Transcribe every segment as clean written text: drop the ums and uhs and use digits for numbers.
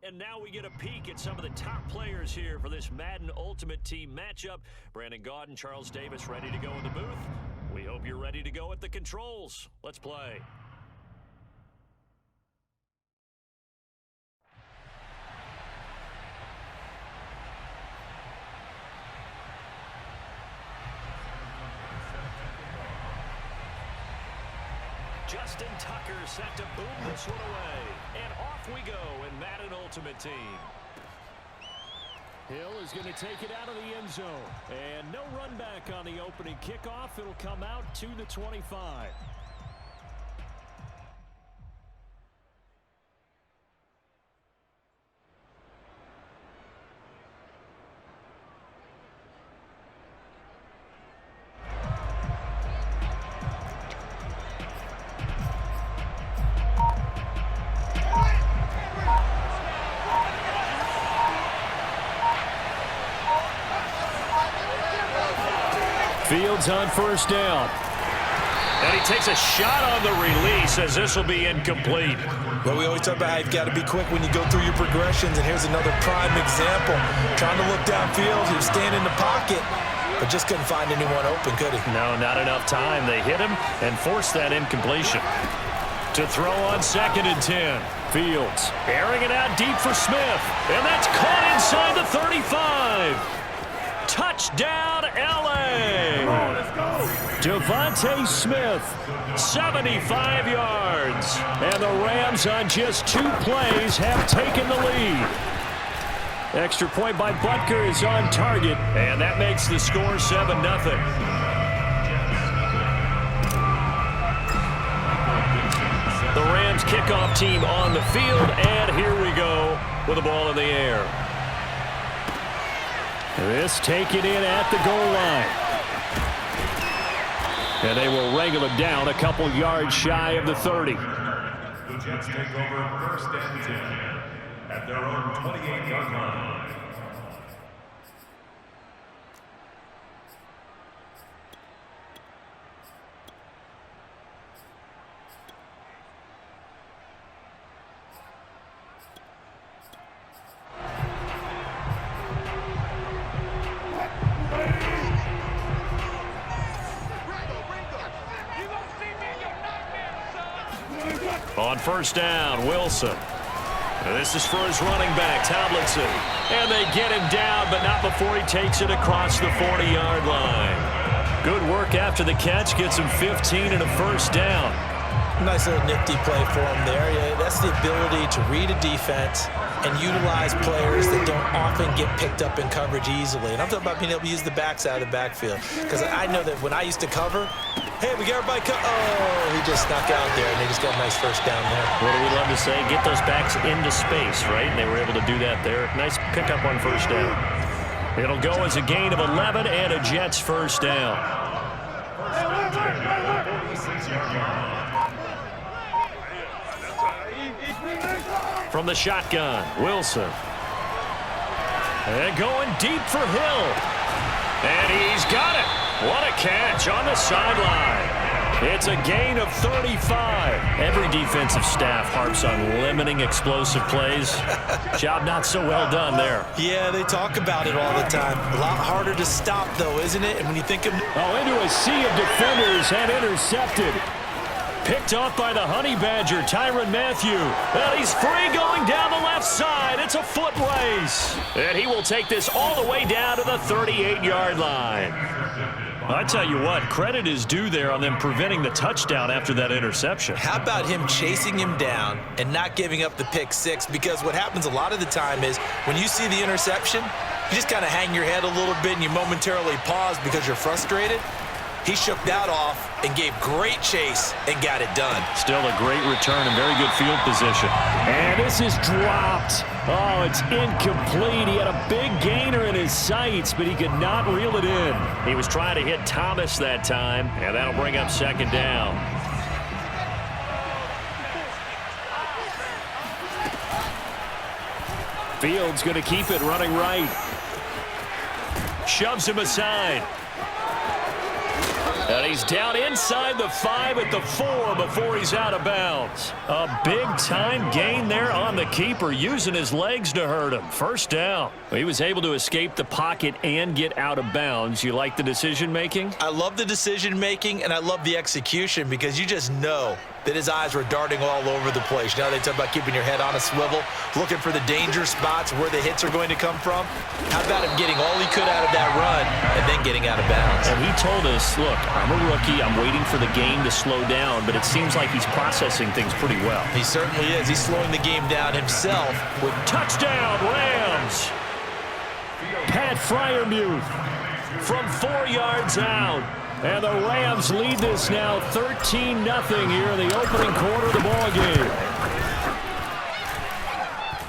And now we get a peek at some of the top players here for this Madden Ultimate Team matchup. Brandon Gaudin, Charles Davis ready to go in the booth. We hope you're ready to go at the controls. Let's play. Justin Tucker set to boom this one away. And off we go in Madden Ultimate Team. Hill is going to take it out of the end zone. And no run back on the opening kickoff. It'll come out to the 25. Fields on first down. And he takes a shot on the release as this will be incomplete. Well, we always talk about how you've got to be quick when you go through your progressions, and here's another prime example. Trying to look downfield, he was standing in the pocket, but just couldn't find anyone open, could he? No, not enough time. They hit him and forced that incompletion. To throw on 2nd and 10. Fields airing it out deep for Smith. And that's caught inside the 35. Touchdown, L.A. Let's go. Devontae Smith, 75 yards. And the Rams on just 2 plays have taken the lead. Extra point by Butker is on target. And that makes the score 7-0. The Rams kickoff team on the field. And here we go with the ball in the air. This taken in at the goal line. And they will wrangle him down a couple yards shy of the 30. The Jets take over 1st and 10 at their own 28-yard line. On first down, Wilson. This is for his running back, Tomlinson. And they get him down, but not before he takes it across the 40-yard line. Good work after the catch. Gets him 15 and a first down. Nice little nifty play for him there. Yeah, that's the ability to read a defense and utilize players that don't often get picked up in coverage easily. And I'm talking about being able to use the backs out of the backfield. Because I know that when I used to cover, hey, we got everybody oh, he just snuck out there, and they just got a nice first down there. What do we love to say? Get those backs into space, right? And they were able to do that there. Nice pickup on first down. It'll go as a gain of 11 and a Jets first down. From the shotgun, Wilson. And going deep for Hill. And he's got it. What a catch on the sideline. It's a gain of 35. Every defensive staff harps on limiting explosive plays. Job not so well done there. Yeah, they talk about it all the time. A lot harder to stop, though, isn't it? And when you think of... into a sea of defenders and intercepted. Picked off by the Honey Badger, Tyrann Mathieu. And he's free going down the left side. It's a foot race. And he will take this all the way down to the 38-yard line. I tell you what, credit is due there on them preventing the touchdown after that interception. How about him chasing him down and not giving up the pick six? Because what happens a lot of the time is when you see the interception, you just kind of hang your head a little bit and you momentarily pause because you're frustrated. He shook that off and gave great chase and got it done. Still a great return and very good field position. And this is dropped. Oh, it's incomplete. He had a big gainer in his sights, but he could not reel it in. He was trying to hit Thomas that time, and that'll bring up 2nd down. Fields going to keep it running right. Shoves him aside. And he's down inside the 5 at the 4 before he's out of bounds. A big-time gain there on the keeper, using his legs to hurt him. First down. He was able to escape the pocket and get out of bounds. You like the decision-making? I love the decision-making, and I love the execution because you just know that his eyes were darting all over the place. You know, they talk about keeping your head on a swivel, looking for the danger spots where the hits are going to come from. How about him getting all he could out of that run and then getting out of bounds? And he told us, look, I'm a rookie. I'm waiting for the game to slow down, but it seems like he's processing things pretty well. He certainly is. He's slowing the game down himself. With touchdown, Rams. Pat Freiermuth from 4 yards out. And the Rams lead this now 13-0 here in the opening quarter of the ball game.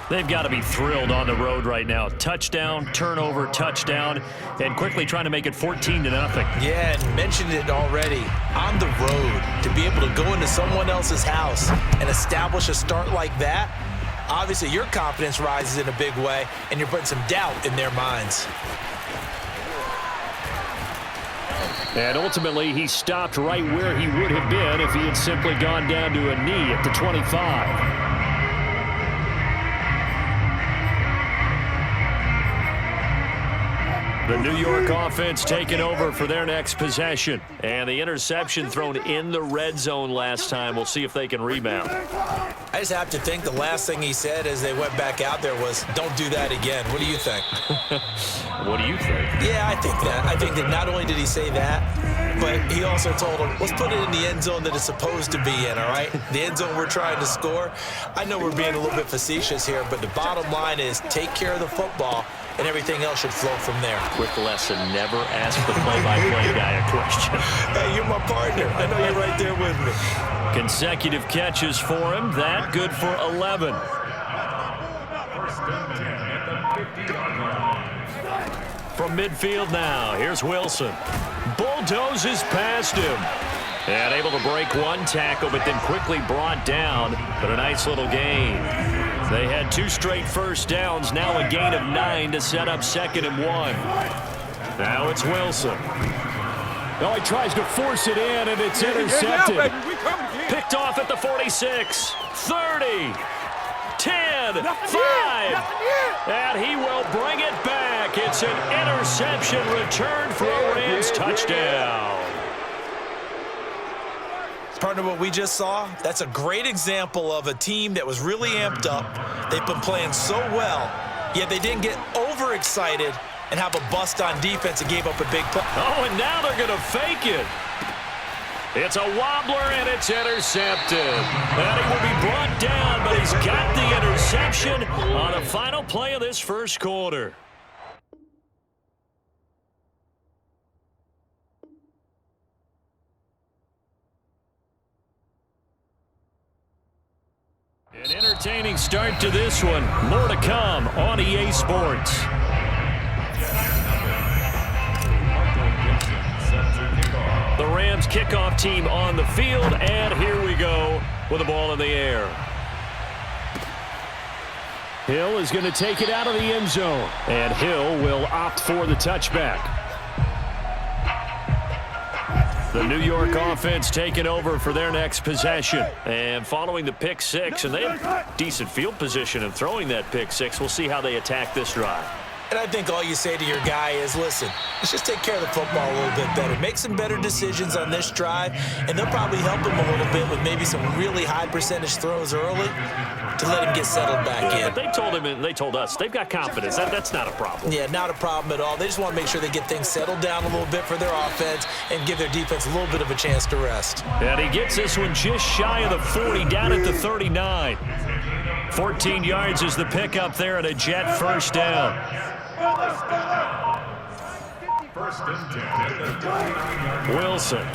They've got to be thrilled on the road right now. Touchdown, turnover, touchdown, and quickly trying to make it 14-0. Yeah, and mentioned it already. On the road, to be able to go into someone else's house and establish a start like that, obviously your confidence rises in a big way, and you're putting some doubt in their minds. And ultimately, he stopped right where he would have been if he had simply gone down to a knee at the 25. The New York offense taking over for their next possession. And the interception thrown in the red zone last time. We'll see if they can rebound. I just have to think the last thing he said as they went back out there was, don't do that again. What do you think? What do you think? Yeah, I think that. I think that not only did he say that, but he also told him, let's put it in the end zone that it's supposed to be in, all right? The end zone we're trying to score. I know we're being a little bit facetious here, but the bottom line is take care of the football, and everything else should flow from there. Quick lesson, never ask the play-by-play guy a question. Hey, you're my partner. I know you're right there with me. Consecutive catches for him. That good for 11. From midfield now, here's Wilson. Bulldozes past him. And able to break one tackle, but then quickly brought down. But a nice little gain. They had 2 straight first downs, now a gain of 9 to set up 2nd and 1. Now it's Wilson. Oh, he tries to force it in, and it's intercepted. Picked off at the 46, 30, 10, 5. And he will bring it back. It's an interception return for a Rams touchdown. Partner, what we just saw, that's a great example of a team that was really amped up. They've been playing so well, yet they didn't get overexcited and have a bust on defense and gave up a big play. Oh, and now they're going to fake it. It's a wobbler, and it's intercepted. And he will be brought down, but he's got the interception on the final play of this first quarter. An entertaining start to this one. More to come on EA Sports. The Rams kickoff team on the field, and here we go with the ball in the air. Hill is going to take it out of the end zone, and Hill will opt for the touchback. The New York offense taking over for their next possession. And following the pick 6, and they have decent field position in throwing that pick 6. We'll see how they attack this drive. And I think all you say to your guy is, listen, let's just take care of the football a little bit better. Make some better decisions on this drive, and they'll probably help him a little bit with maybe some really high percentage throws early to let him get settled back in. But they told him, and they told us, they've got confidence. That's not a problem. Yeah, not a problem at all. They just want to make sure they get things settled down a little bit for their offense and give their defense a little bit of a chance to rest. And he gets this one just shy of the 40, down at the 39. 14 yards is the pickup there and a Jet first down. Wilson.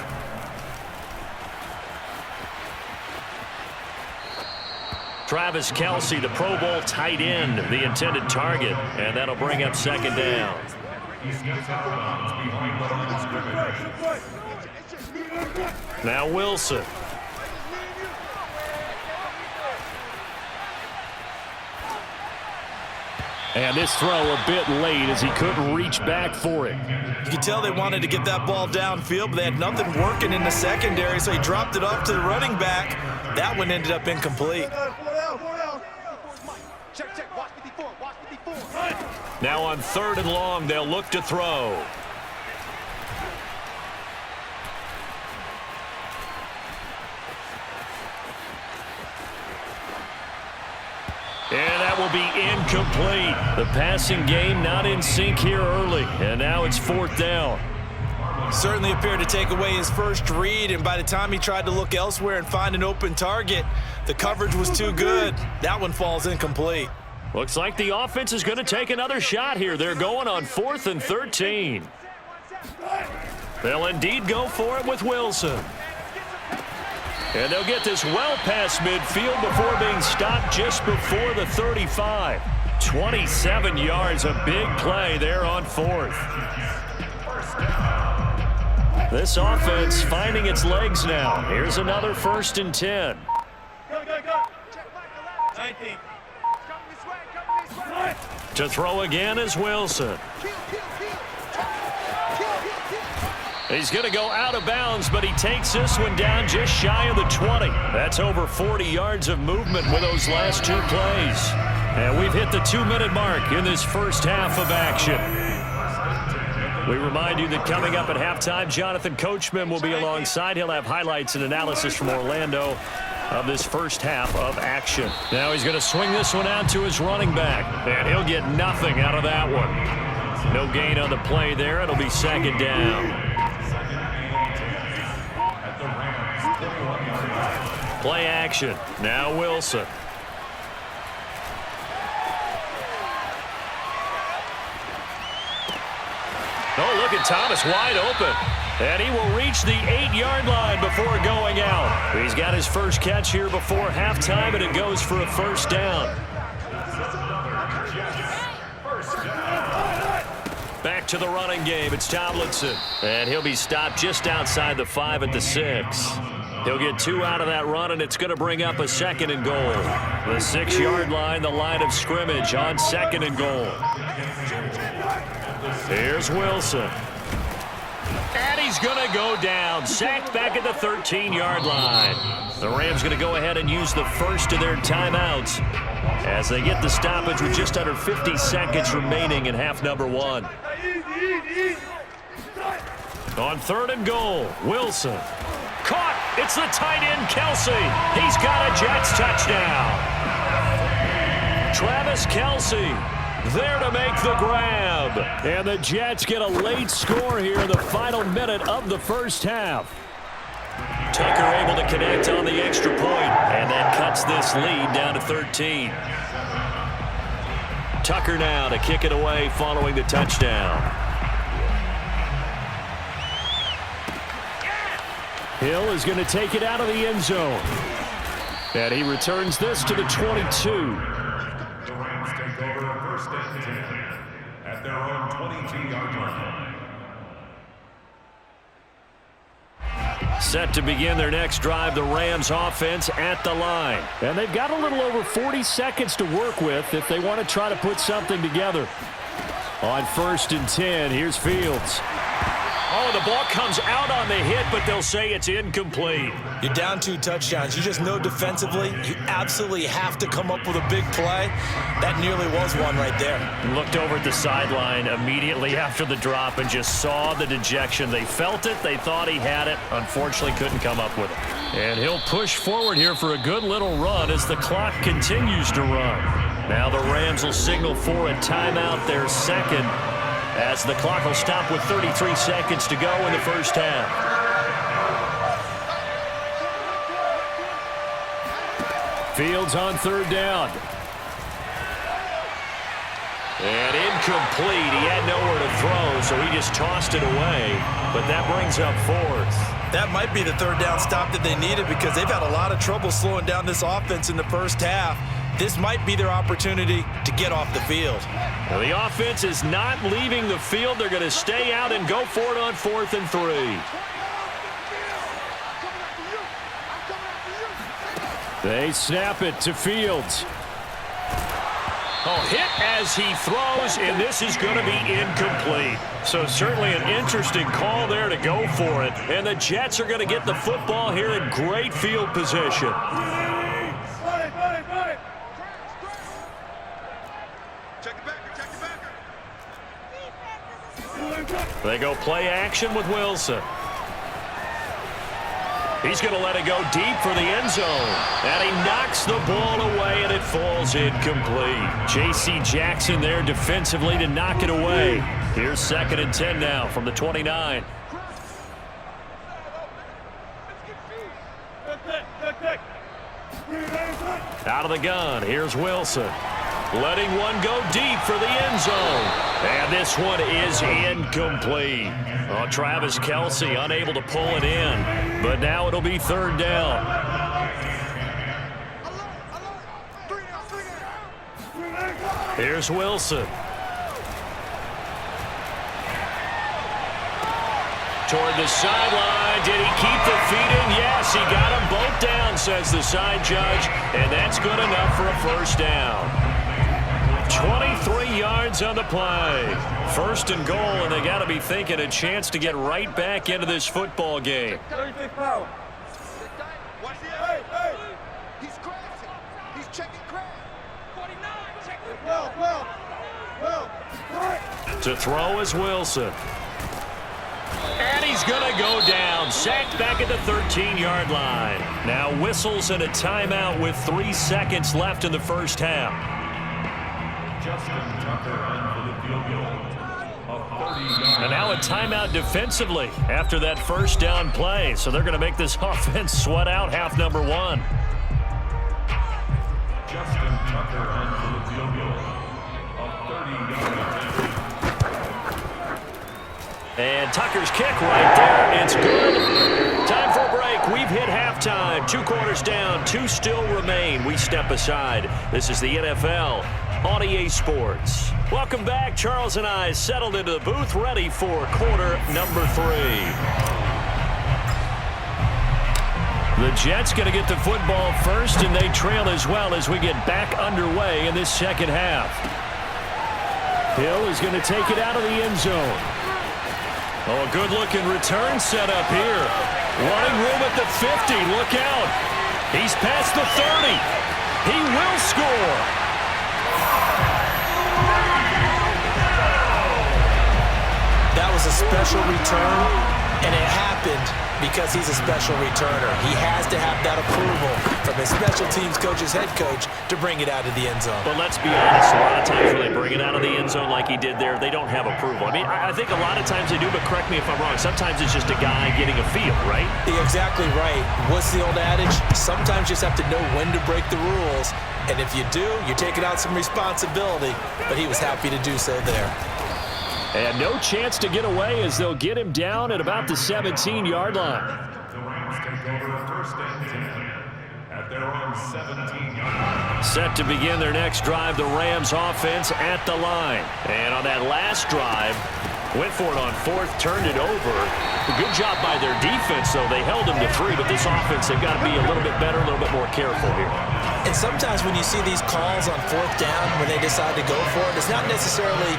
Travis Kelce, the Pro Bowl tight end, the intended target, and that'll bring up 2nd down. Now Wilson. And this throw a bit late as he couldn't reach back for it. You can tell they wanted to get that ball downfield, but they had nothing working in the secondary, so he dropped it off to the running back. That one ended up incomplete. Now on 3rd and long, they'll look to throw. And that will be incomplete. The passing game not in sync here early. And now it's 4th down. Certainly appeared to take away his first read, and by the time he tried to look elsewhere and find an open target, the coverage was too good. That one falls incomplete. Looks like the offense is going to take another shot here. They're going on 4th and 13. They'll indeed go for it with Wilson. And they'll get this well past midfield before being stopped just before the 35. 27 yards, a big play there on 4th. This offense finding its legs now. Here's another 1st and 10. To throw again is Wilson. He's going to go out of bounds, but he takes this one down just shy of the 20. That's over 40 yards of movement with those last 2 plays. And we've hit the 2-minute mark in this first half of action. We remind you that coming up at halftime, Jonathan Coachman will be alongside. He'll have highlights and analysis from Orlando of this first half of action. Now he's going to swing this one out to his running back, and he'll get nothing out of that one. No gain on the play there. It'll be 2nd down. Play action. Now Wilson. Oh, look at Thomas wide open. And he will reach the 8-yard line before going out. He's got his first catch here before halftime, and it goes for a 1st down. Back to the running game. It's Tomlinson. And he'll be stopped just outside the 5 at the 6. He'll get 2 out of that run, and it's going to bring up a 2nd and goal. The 6-yard line, the line of scrimmage on 2nd and goal. Here's Wilson. And he's going to go down. Sacked back at the 13-yard line. The Rams going to go ahead and use the first of their timeouts as they get the stoppage with just under 50 seconds remaining in half number 1. On 3rd and goal, Wilson. Caught. It's the tight end, Kelsey. He's got a Jets touchdown. Travis Kelsey there to make the grab. And the Jets get a late score here in the final minute of the first half. Tucker able to connect on the extra point, and that cuts this lead down to 13. Tucker now to kick it away following the touchdown. Hill is going to take it out of the end zone. And he returns this to the 22. The Rams take over 1st and 10 at their own 22-yard line. Set to begin their next drive, the Rams offense at the line. And they've got a little over 40 seconds to work with if they want to try to put something together. On 1st and 10, here's Fields. Oh, the ball comes out on the hit, but they'll say it's incomplete. You're down 2 touchdowns. You just know defensively you absolutely have to come up with a big play. That nearly was one right there. Looked over at the sideline immediately after the drop and just saw the dejection. They felt it. They thought he had it. Unfortunately, couldn't come up with it. And he'll push forward here for a good little run as the clock continues to run. Now the Rams will signal for a timeout, their 2nd. As the clock will stop with 33 seconds to go in the first half. Fields on 3rd down. And incomplete. He had nowhere to throw, so he just tossed it away. But that brings up 4th. That might be the 3rd down stop that they needed because they've had a lot of trouble slowing down this offense in the first half. This might be their opportunity to get off the field. Well, the offense is not leaving the field. They're going to stay out and go for it on 4th and 3. They snap it to Fields. Oh, hit as he throws, and this is going to be incomplete. So certainly an interesting call there to go for it. And the Jets are going to get the football here in great field position. They go play action with Wilson. He's going to let it go deep for the end zone. And he knocks the ball away, and it falls incomplete. J.C. Jackson there defensively to knock it away. Here's 2nd and 10 now from the 29. Out of the gun, here's Wilson. Letting one go deep for the end zone. And this one is incomplete. Oh, Travis Kelce unable to pull it in. But now it'll be 3rd down. Here's Wilson. Toward the sideline. Did he keep the feet in? Yes, he got them both down, says the side judge. And that's good enough for a 1st down. 23 yards on the play. 1st and goal, and they got to be thinking a chance to get right back into this football game. He's crashing. He's checking crash. 49, check it. To throw is Wilson. And he's going to go down. Sacked back at the 13-yard line. Now whistles and a timeout with 3 seconds left in the 1st half. Justin Tucker in for the field goal. A 30-yard. And now a timeout defensively after that 1st down play. So they're going to make this offense sweat out half number 1. Justin Tucker in for the field goal. A 30-yard. And Tucker's kick right there. It's good. Time for a break. We've hit halftime. 2 quarters down. 2 still remain. We step aside. This is the NFL on EA Sports. Welcome back. Charles and I settled into the booth, ready for quarter number 3. The Jets going to get the football first, and they trail as well as we get back underway in this 2nd half. Hill is going to take it out of the end zone. Oh, a good-looking return set up here. Running room at the 50. Look out. He's past the 30. He will score. That was a special return, and it happened because he's a special returner. He has to have that approval from his special teams coach's head coach to bring it out of the end zone. But let's be honest, a lot of times when they bring it out of the end zone like he did there, they don't have approval. I mean, I think a lot of times they do, but correct me if I'm wrong. Sometimes it's just a guy getting a feel, right? You're exactly right. What's the old adage? Sometimes you just have to know when to break the rules. And if you do, you're taking out some responsibility. But he was happy to do so there. And no chance to get away as they'll get him down at about the 17-yard line. The Rams take over 1st and 10 at their own 17-yard line. Set to begin their next drive, the Rams offense at the line. And on that last drive, went for it on 4th, turned it over. A good job by their defense, though. They held him to 3, but this offense, they've got to be a little bit better, a little bit more careful here. And sometimes when you see these calls on 4th down, when they decide to go for it, it's not necessarily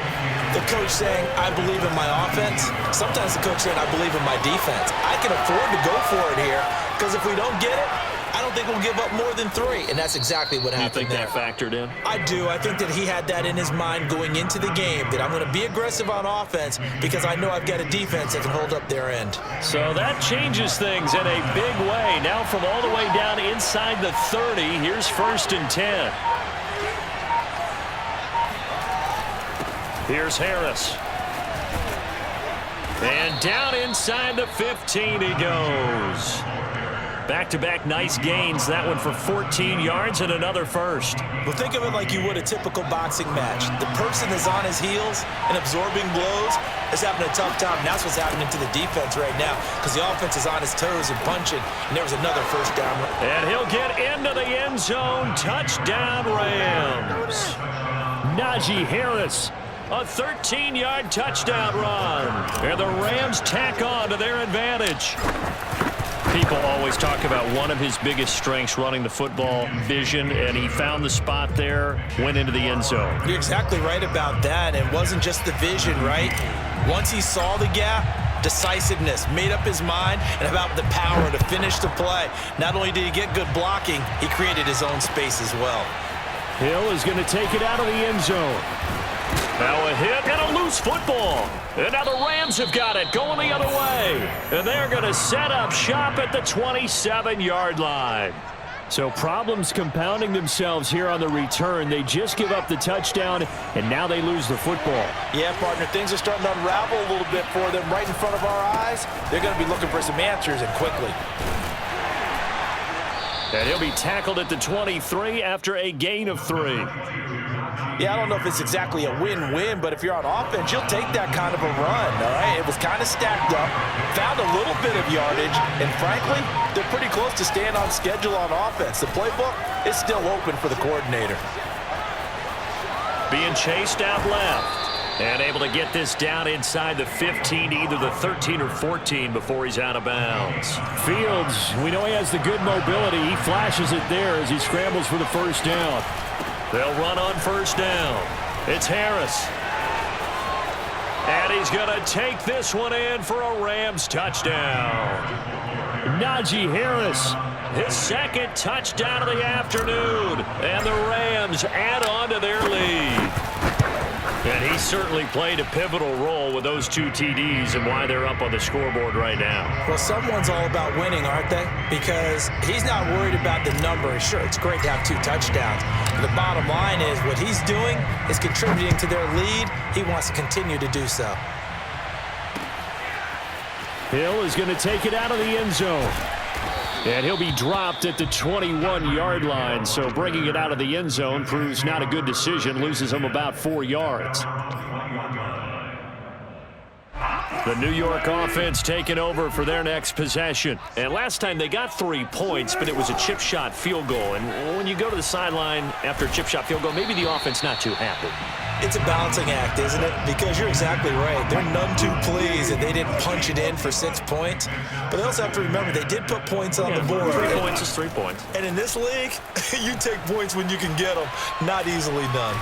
the coach saying, I believe in my offense. Sometimes the coach saying, I believe in my defense. I can afford to go for it here because if we don't get it, I don't think we'll give up more than 3. And that's exactly what happened there. You think that factored in? I do. I think that he had that in his mind going into the game, that I'm going to be aggressive on offense because I know I've got a defense that can hold up their end. So that changes things in a big way. Now from all the way down inside the 30, here's 1st and 10. Here's Harris. And down inside the 15 he goes. Back-to-back nice gains. That one for 14 yards and another 1st. Well, think of it like you would a typical boxing match. The person is on his heels and absorbing blows is having a tough time. And that's what's happening to the defense right now because the offense is on his toes and punching. And there was another 1st down. And he'll get into the end zone. Touchdown, Rams. Najee Harris. A 13-yard touchdown run. And the Rams tack on to their advantage. People always talk about one of his biggest strengths running the football, vision, and he found the spot there, went into the end zone. You're exactly right about that. It wasn't just the vision, right? Once he saw the gap, decisiveness, made up his mind, and about the power to finish the play. Not only did he get good blocking, he created his own space as well. Hill is going to take it out of the end zone. Now a hit and a loose football. And now the Rams have got it going the other way. And they're going to set up shop at the 27-yard line. So problems compounding themselves here on the return. They just give up the touchdown, and now they lose the football. Yeah, partner, things are starting to unravel a little bit for them right in front of our eyes. They're going to be looking for some answers, and quickly. And he'll be tackled at the 23 after a gain of 3. Yeah, I don't know if it's exactly a win-win, but if you're on offense, you'll take that kind of a run, all right? It was kind of stacked up, found a little bit of yardage, and frankly, they're pretty close to staying on schedule on offense. The playbook is still open for the coordinator. Being chased out left. And able to get this down inside the 15 to either the 13 or 14 before he's out of bounds. Fields, we know he has the good mobility. He flashes it there as he scrambles for the first down. They'll run on first down. It's Harris. And he's going to take this one in for a Rams touchdown. Najee Harris, his second touchdown of the afternoon. And the Rams add on to their lead. And he certainly played a pivotal role with those 2 TDs and why they're up on the scoreboard right now. Well, someone's all about winning, aren't they? Because he's not worried about the number. Sure, it's great to have 2 touchdowns. But the bottom line is what he's doing is contributing to their lead. He wants to continue to do so. Hill is going to take it out of the end zone. And he'll be dropped at the 21-yard line, so bringing it out of the end zone proves not a good decision, loses him about 4 yards. The New York offense taking over for their next possession. And last time they got 3 points, but it was a chip shot field goal. And when you go to the sideline after a chip shot field goal, maybe the offense not too happy. It's a balancing act, isn't it? Because you're exactly right. They're none too pleased that they didn't punch it in for 6 points. But they also have to remember they did put points on the board. 3 points is 3 points. And in this league, you take points when you can get them. Not easily done.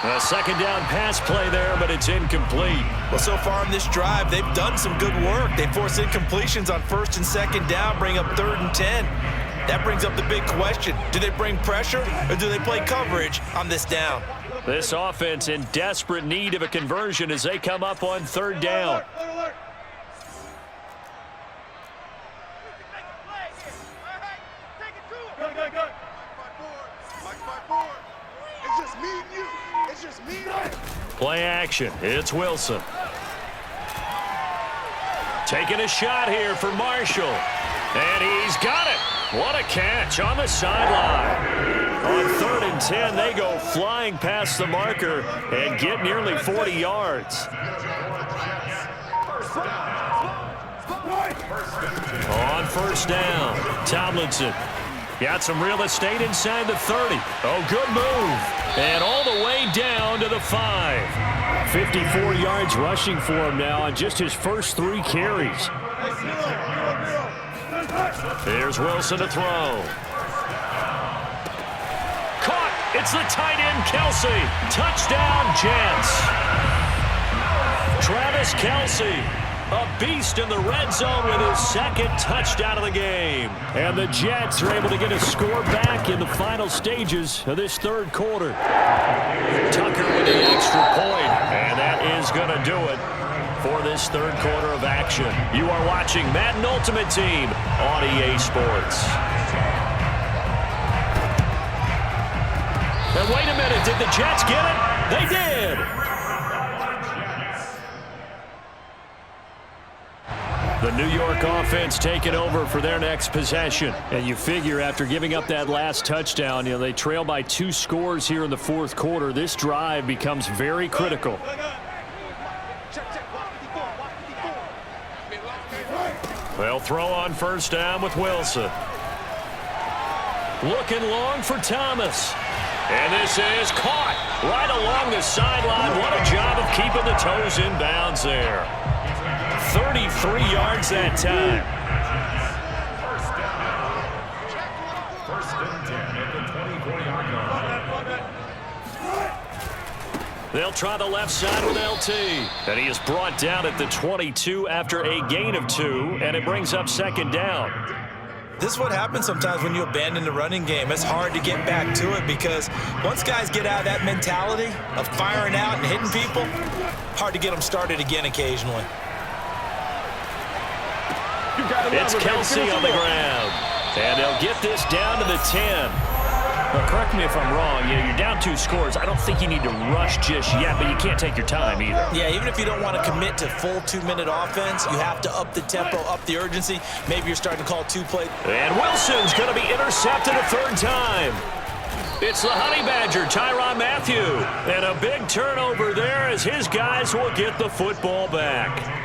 A second down pass play there, but it's incomplete. Well, so far in this drive, they've done some good work. They force incompletions on 1st and 2nd down, bring up 3rd and 10. That brings up the big question. Do they bring pressure or do they play coverage on this down? This offense in desperate need of a conversion as they come up on 3rd down. Play action. It's Wilson. Taking a shot here for Marshall. And he's got it. What a catch on the sideline. On 3rd and 10, they go flying past the marker and get nearly 40 yards. On 1st down, Tomlinson got some real estate inside the 30. Oh, good move. And all the way down to the 5. 54 yards rushing for him now on just his first 3 carries. Here's Wilson to throw. Caught. It's the tight end, Kelsey. Touchdown, Jets. Travis Kelsey, a beast in the red zone with his 2nd touchdown of the game. And the Jets are able to get a score back in the final stages of this 3rd quarter. Tucker with the extra point, and that is going to do it for this 3rd quarter of action. You are watching Madden Ultimate Team on EA Sports. And wait a minute, did the Jets get it? They did! The New York offense taking over for their next possession. And you figure after giving up that last touchdown, they trail by 2 scores here in the 4th quarter. This drive becomes very critical. They'll throw on 1st down with Wilson. Looking long for Thomas. And this is caught right along the sideline. What a job of keeping the toes in bounds there. 33 yards that time. They'll try the left side with LT. And he is brought down at the 22 after a gain of 2, and it brings up second down. This is what happens sometimes when you abandon the running game. It's hard to get back to it because once guys get out of that mentality of firing out and hitting people, hard to get them started again occasionally. It's Kelsey on the ground. And they'll get this down to the 10. Well, correct me if I'm wrong. You're down 2 scores. I don't think you need to rush just yet, but you can't take your time either. Yeah, even if you don't want to commit to full 2-minute offense, you have to up the tempo, up the urgency. Maybe you're starting to call 2-play. And Wilson's going to be intercepted a 3rd time. It's the Honey Badger, Tyrann Mathieu. And a big turnover there as his guys will get the football back.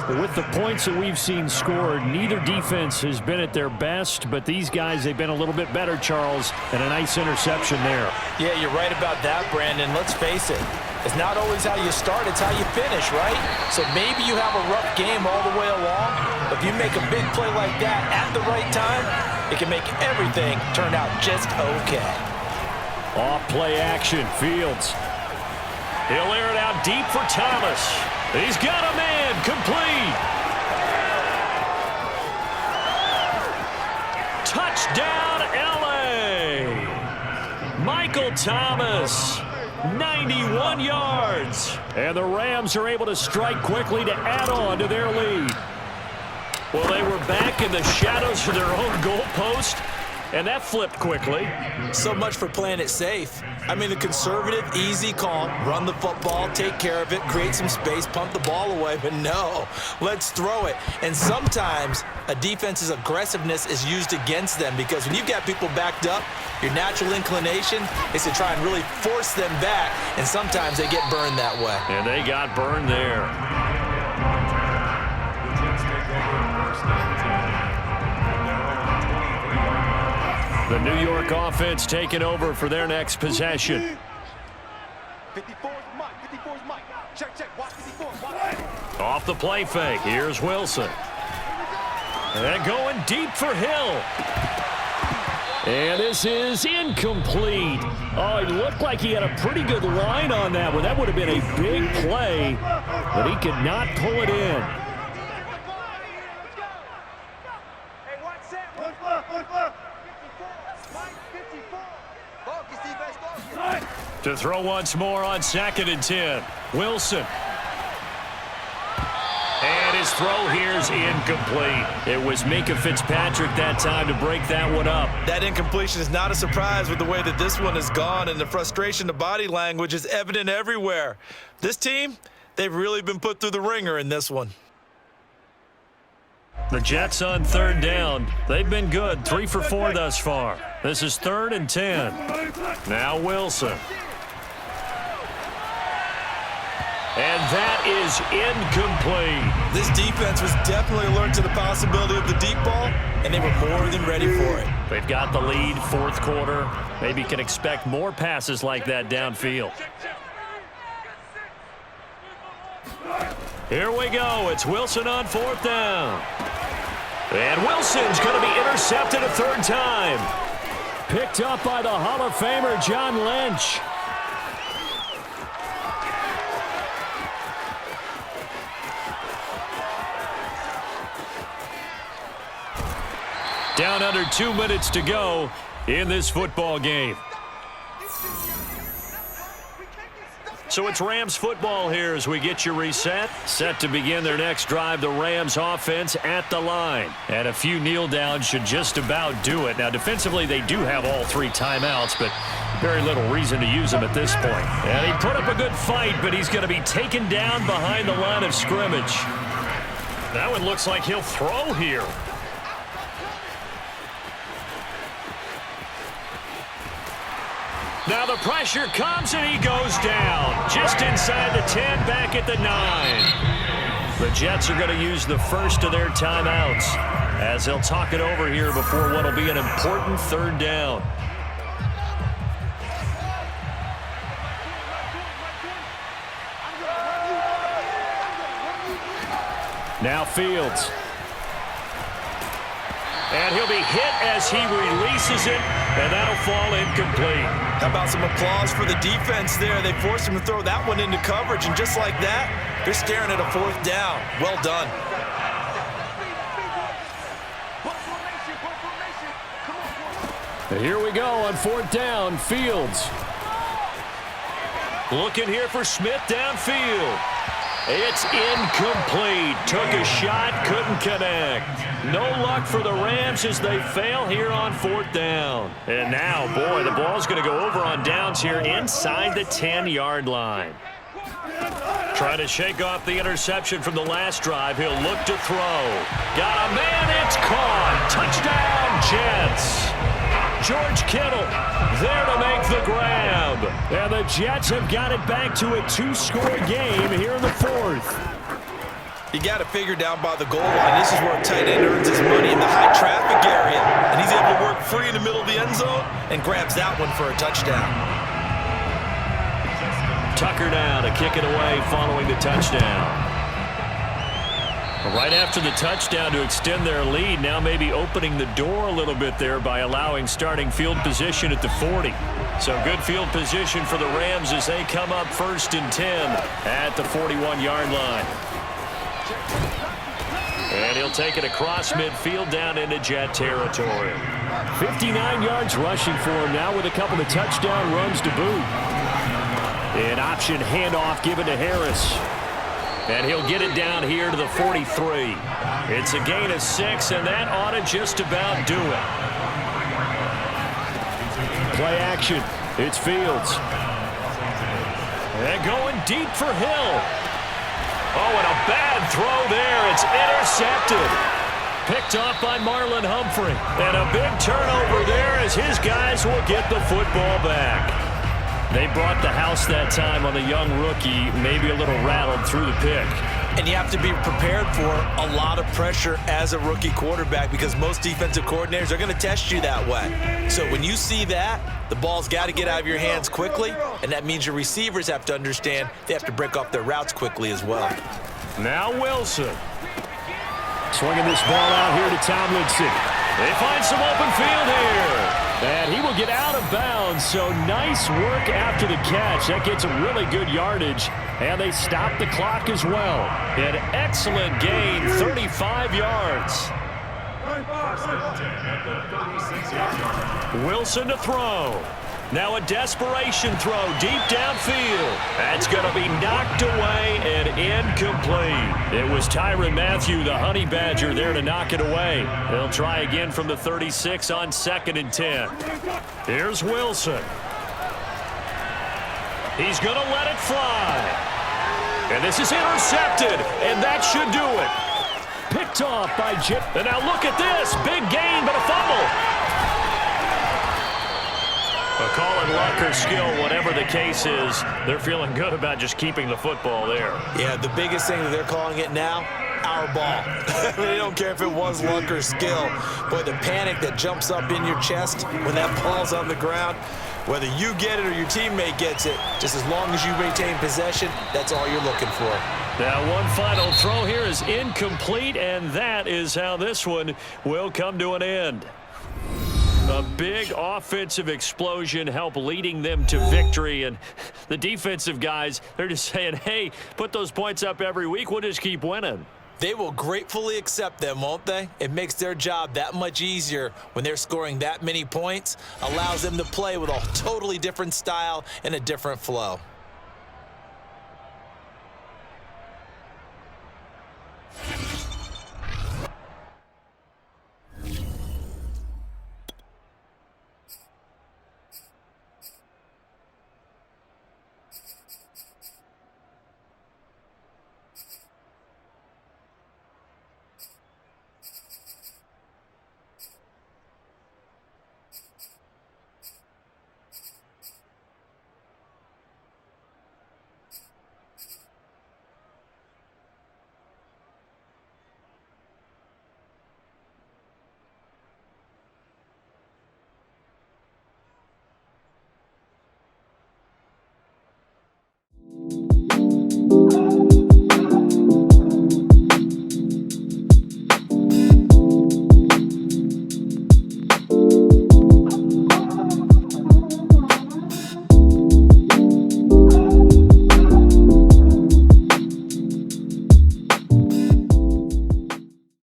With the points that we've seen scored, neither defense has been at their best, but these guys, they've been a little bit better, Charles, and a nice interception there. Yeah, you're right about that, Brandon. Let's face it. It's not always how you start, it's how you finish, right? So maybe you have a rough game all the way along, but if you make a big play like that at the right time, it can make everything turn out just okay. Off play action, Fields. He'll air it out deep for Thomas. He's got a man, complete. Touchdown, L.A. Michael Thomas, 91 yards. And the Rams are able to strike quickly to add on to their lead. Well, they were back in the shadows of their own goalpost, and that flipped quickly. So much for playing it safe. I mean, a conservative, easy call, run the football, take care of it, create some space, pump the ball away, but no, let's throw it. And sometimes a defense's aggressiveness is used against them because when you've got people backed up, your natural inclination is to try and really force them back, and sometimes they get burned that way. And they got burned there. The New York offense taking over for their next possession. 54's Mike. 54's Mike. Check, check. Watch 54. Watch. Off the play fake. Here's Wilson. And going deep for Hill. And this is incomplete. Oh, it looked like he had a pretty good line on that one. That would have been a big play, but he could not pull it in. To throw once more on 2nd and 10. Wilson. And his throw here's incomplete. It was Minkah Fitzpatrick that time to break that one up. That incompletion is not a surprise with the way that this one has gone, and the frustration, the body language is evident everywhere. This team, they've really been put through the ringer in this one. The Jets on 3rd down. They've been good, 3 for 4 thus far. This is 3rd and 10. Now Wilson. And that is incomplete. This defense was definitely alert to the possibility of the deep ball, and they were more than ready for it. They've got the lead, 4th quarter. Maybe can expect more passes like that downfield. Here we go. It's Wilson on 4th down. And Wilson's going to be intercepted a 3rd time. Picked up by the Hall of Famer, John Lynch. Down under 2 minutes to go in this football game. So it's Rams football here as we get you reset. Set to begin their next drive, the Rams offense at the line. And a few kneel downs should just about do it. Now, defensively, they do have all 3 timeouts, but very little reason to use them at this point. And he put up a good fight, but he's going to be taken down behind the line of scrimmage. That one looks like he'll throw here. Now the pressure comes and he goes down. Just inside the 10, back at the 9. The Jets are going to use the first of their timeouts as they'll talk it over here before what will be an important 3rd down. Now Fields. And he'll be hit as he releases it, and that'll fall incomplete. How about some applause for the defense there? They forced him to throw that one into coverage, and just like that, they're staring at a 4th down. Well done. Here we go on 4th down. Fields. Looking here for Smith downfield. It's incomplete. Took a shot, couldn't connect. No luck for the Rams as they fail here on 4th down. And now, boy, the ball's going to go over on downs here inside the 10-yard line. Trying to shake off the interception from the last drive. He'll look to throw. Got a man, it's caught. Touchdown, Jets. George Kittle there to make the grab. And the Jets have got it back to a 2-score game here in the 4th. You got to figure down by the goal line. This is where a tight end earns his money in the high traffic area. And he's able to work free in the middle of the end zone and grabs that one for a touchdown. Tucker down to kick it away following the touchdown. Right after the touchdown to extend their lead, now maybe opening the door a little bit there by allowing starting field position at the 40. So good field position for the Rams as they come up 1st and 10 at the 41-yard line. And he'll take it across midfield down into Jet territory. 59 yards rushing for him now with a couple of touchdown runs to boot. An option handoff given to Harris. And he'll get it down here to the 43. It's a gain of 6, and that ought to just about do it. Play action. It's Fields. And going deep for Hill. Oh, and a bad throw there. It's intercepted. Picked off by Marlon Humphrey. And a big turnover there as his guys will get the football back. They brought the house that time on the young rookie, maybe a little rattled through the pick. And you have to be prepared for a lot of pressure as a rookie quarterback because most defensive coordinators are going to test you that way. So when you see that, the ball's got to get out of your hands quickly, and that means your receivers have to understand they have to break off their routes quickly as well. Now Wilson. Swinging this ball out here to Tomlinson. They find some open field here. And he will get out of bounds, so nice work after the catch. That gets him really good yardage, and they stop the clock as well. An excellent gain, 35 yards. Wilson to throw. Now a desperation throw deep downfield. That's going to be knocked away and incomplete. It was Tyrann Mathieu, the Honey Badger, there to knock it away. They'll try again from the 36 on 2nd and 10. Here's Wilson. He's going to let it fly. And this is intercepted, and that should do it. Picked off by Jip. And now look at this. Big gain, but a fumble. A call in luck or skill, whatever the case is, they're feeling good about just keeping the football there. Yeah, the biggest thing that they're calling it now, our ball. They don't care if it was luck or skill. Boy, the panic that jumps up in your chest when that ball's on the ground, whether you get it or your teammate gets it, just as long as you maintain possession, that's all you're looking for. Now one final throw here is incomplete, and that is how this one will come to an end. A big offensive explosion helped leading them to victory, and the defensive guys, they're just saying, hey, put those points up every week, we'll just keep winning. They will gratefully accept them, won't they? It makes their job that much easier when they're scoring that many points, allows them to play with a totally different style and a different flow.